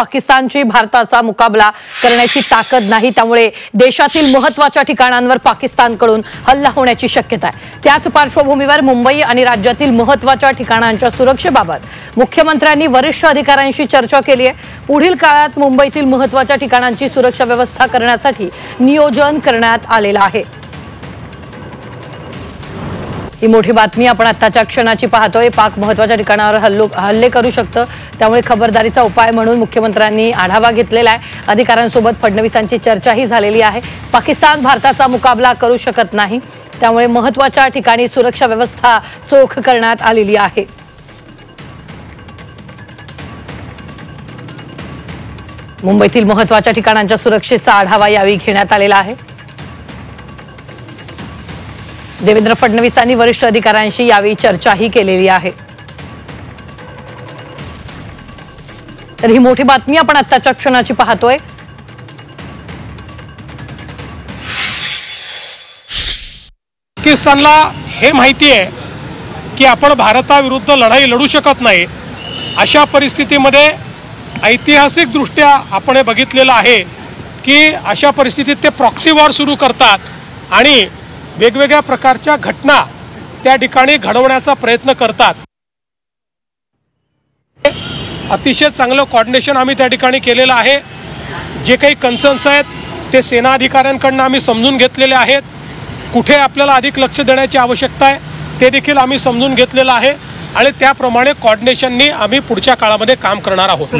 पाकिस्तानची भारताचा मुकाबला करण्याची ताकद नाही, त्यामुळे देशातील महत्त्वाच्या ठिकाणांवर पाकिस्तानकडून हल्ला होण्याची शक्यता आहे। त्याच पार्श्वभूमीवर मुंबई आणि राज्यातील महत्त्वाच्या ठिकाणांच्या सुरक्षेबाबत मुख्यमंत्र्यांनी वरिष्ठ अधिकाऱ्यांशी चर्चा केली आहे। पुढील काळात मुंबईतील महत्त्वाच्या ठिकाणांची सुरक्षा व्यवस्था करण्यासाठी नियोजन करण्यात आलेलं आहे। ही मोठी बातमी आपण आत्ताच्या क्षणाची पाहतोय। पाक महत्त्वाच्या ठिकाणावर हल्ले करू शकतं, त्यामुळे खबरदारीचा उपाय म्हणून मुख्यमंत्र्यांनी आढावा घेतलेला आहे। अधिकाऱ्यांसोबत फडणवीसांची चर्चाही झालेली आहे। पाकिस्तान भारताचा मुकाबला करू शकत नाही, त्यामुळे महत्त्वाच्या ठिकाणी सुरक्षा व्यवस्था चोख करण्यात आलेली आहे। मुंबईतील महत्त्वाच्या ठिकाणांच्या सुरक्षेचा आढावा यावेळी घेण्यात आलेला आहे। देवेंद्र फडणवीसांनी वरिष्ठ अधिकाऱ्यांशी यावेळी चर्चाही केलेली आहे। तर ही मोठी बातमी आपण आत्ताच्या क्षणाची पाहतोय। पाकिस्तानला हे माहिती आहे की आपण भारताविरुद्ध लढाई लढू शकत नाही। अशा परिस्थितीमध्ये ऐतिहासिक दृष्ट्या आपण हे बघितलेलं आहे की अशा परिस्थितीत ते प्रॉक्सी वॉर सुरू करतात आणि वेगवेगळ्या प्रकारच्या घटना त्या ठिकाणी घडवण्याचा प्रयत्न करतात। अतिशय चांगलं कोऑर्डिनेशन आम्ही त्या ठिकाणी केलेलं आहे। जे काही कन्सर्न्स आहेत ते सेना अधिकाऱ्यांकडून आम्ही समजून घेतलेले आहेत। कुठे आपल्याला अधिक लक्ष देण्याची आवश्यकता आहे ते देखील आम्ही समजून घेतलेलं आहे आणि त्याप्रमाणे कोऑर्डिनेशननी आम्ही पुढच्या काळामध्ये काम करणार आहोत।